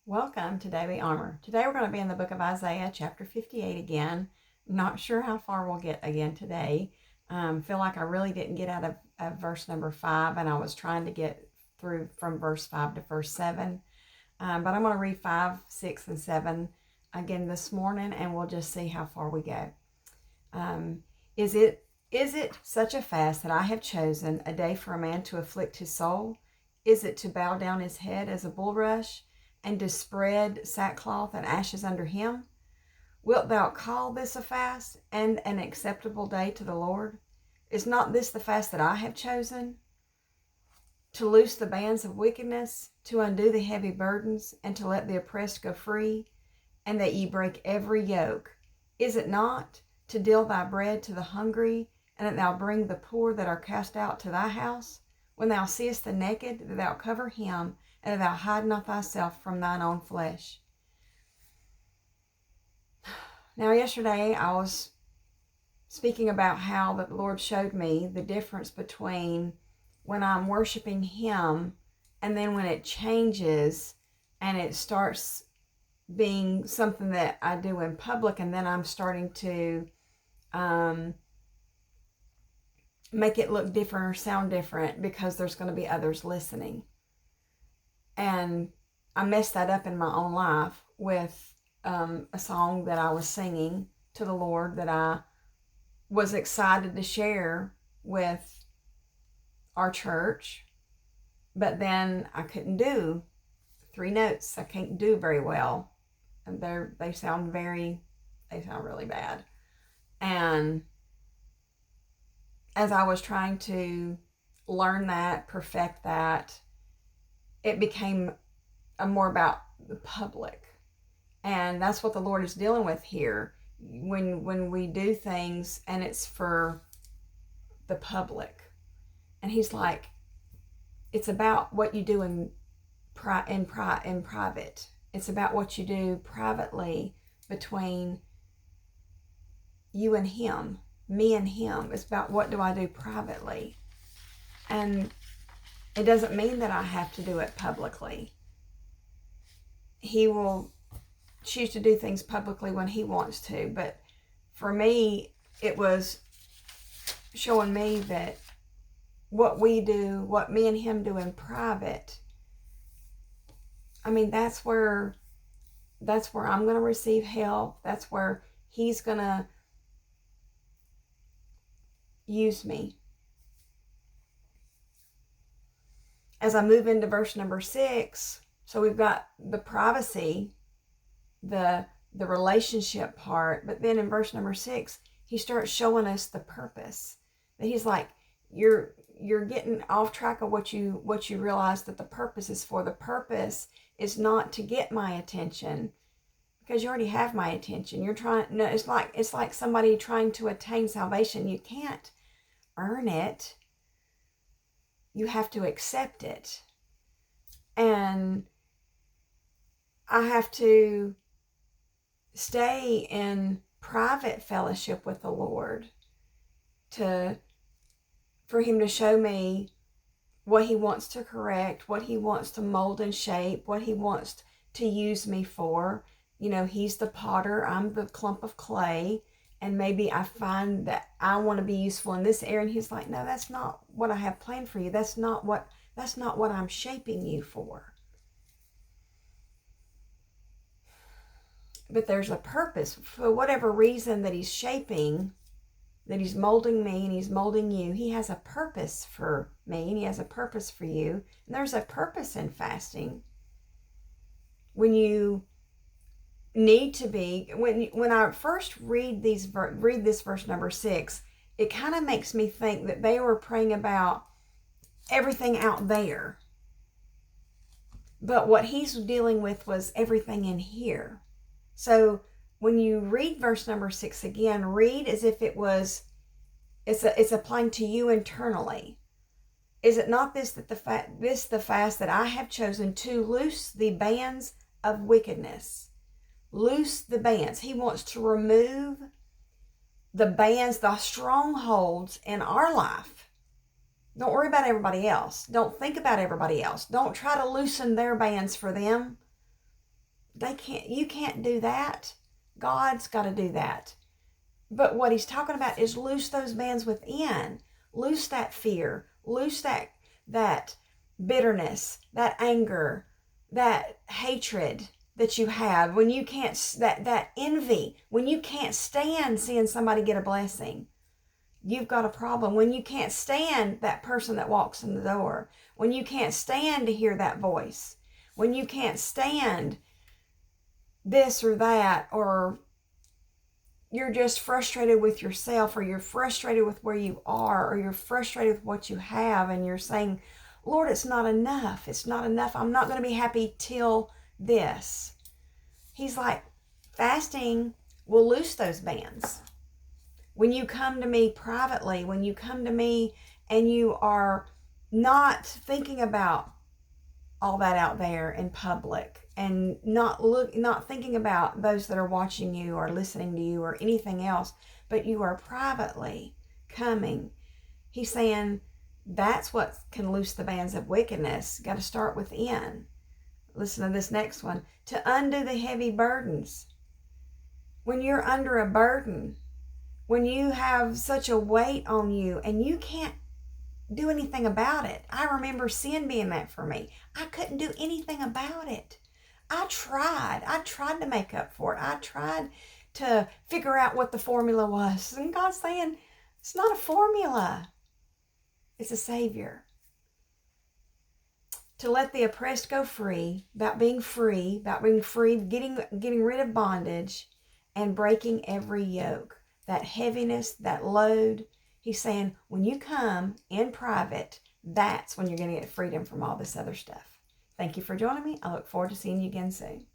Welcome to Daily Armor. Today we're going to be in the book of Isaiah, chapter 58 again. Not sure how far we'll get again today. Feel like I really didn't get out of verse number 5, and I was trying to get through from verse 5 to verse 7. But I'm going to read 5, 6, and 7 again this morning, and we'll just see how far we go. Is it such a fast that I have chosen, a day for a man to afflict his soul? Is it to bow down his head as a bulrush, and to spread sackcloth and ashes under him? Wilt thou call this a fast and an acceptable day to the Lord? Is not this the fast that I have chosen? To loose the bands of wickedness, to undo the heavy burdens, and to let the oppressed go free, and that ye break every yoke. Is it not to deal thy bread to the hungry, and that thou bring the poor that are cast out to thy house? When thou seest the naked, that thou cover him, and that thou hide not thyself from thine own flesh. Now, yesterday I was speaking about how the Lord showed me the difference between when I'm worshiping Him and then when it changes and it starts being something that I do in public, and then I'm starting to make it look different or sound different because there's going to be others listening. And I messed that up in my own life with a song that I was singing to the Lord that I was excited to share with our church. But then I couldn't do 3 notes. I can't do very well. And they sound really bad. And as I was trying to learn that, perfect that, it became more about the public. And that's what the Lord is dealing with here. When we do things and it's for the public. And He's like, it's about what you do in private. It's about what you do privately between you and Him, me and Him. It's about what do I do privately. And it doesn't mean that I have to do it publicly. He will choose to do things publicly when He wants to. But for me, it was showing me that what we do, what me and Him do in private, I mean, that's where I'm going to receive help. That's where He's going to use me. As I move into verse number 6, so we've got the privacy, the relationship part, but then in verse number 6, He starts showing us the purpose. That He's like, you're getting off track of what you realize that the purpose is for. The purpose is not to get my attention, because you already have my attention. It's like somebody trying to attain salvation. You can't earn it. You have to accept it. And I have to stay in private fellowship with the Lord for Him to show me what He wants to correct, what He wants to mold and shape, what He wants to use me for. You know, He's the potter, I'm the clump of clay. And maybe I find that I want to be useful in this area. And He's like, no, that's not what I have planned for you. That's not what I'm shaping you for. But there's a purpose. For whatever reason that He's shaping, that He's molding me and He's molding you, He has a purpose for me and He has a purpose for you. And there's a purpose in fasting. When you need to be, when I first read this verse number 6, it kind of makes me think that they were praying about everything out there, but what He's dealing with was everything in here. So when you read verse number 6 again, read as if it's applying to you internally. Is it not this the fast that I have chosen, to loose the bands of wickedness? Loose the bands. He wants to remove the bands, the strongholds in our life. Don't worry about everybody else. Don't think about everybody else. Don't try to loosen their bands for them. you can't do that. God's got to do that. But what he's talking about is loose those bands within. Loose that fear. Loose that bitterness, that anger, that hatred that you have. When you can't, that envy. When you can't stand seeing somebody get a blessing, you've got a problem. When you can't stand that person that walks in the door. When you can't stand to hear that voice. When you can't stand this or that, or you're just frustrated with yourself, or you're frustrated with where you are, or you're frustrated with what you have, and you're saying, Lord, it's not enough. It's not enough. I'm not going to be happy till this. He's like, fasting will loose those bands. When you come to me privately, when you come to me and you are not thinking about all that out there in public, and not thinking about those that are watching you or listening to you or anything else, but you are privately coming. He's saying that's what can loose the bands of wickedness. Got to start within. Listen to this next one. To undo the heavy burdens. When you're under a burden, when you have such a weight on you and you can't do anything about it. I remember sin being that for me. I couldn't do anything about it. I tried to make up for it. I tried to figure out what the formula was. And God's saying, it's not a formula. It's a Savior. To let the oppressed go free, about being free, getting rid of bondage and breaking every yoke. That heaviness, that load. He's saying, when you come in private, that's when you're going to get freedom from all this other stuff. Thank you for joining me. I look forward to seeing you again soon.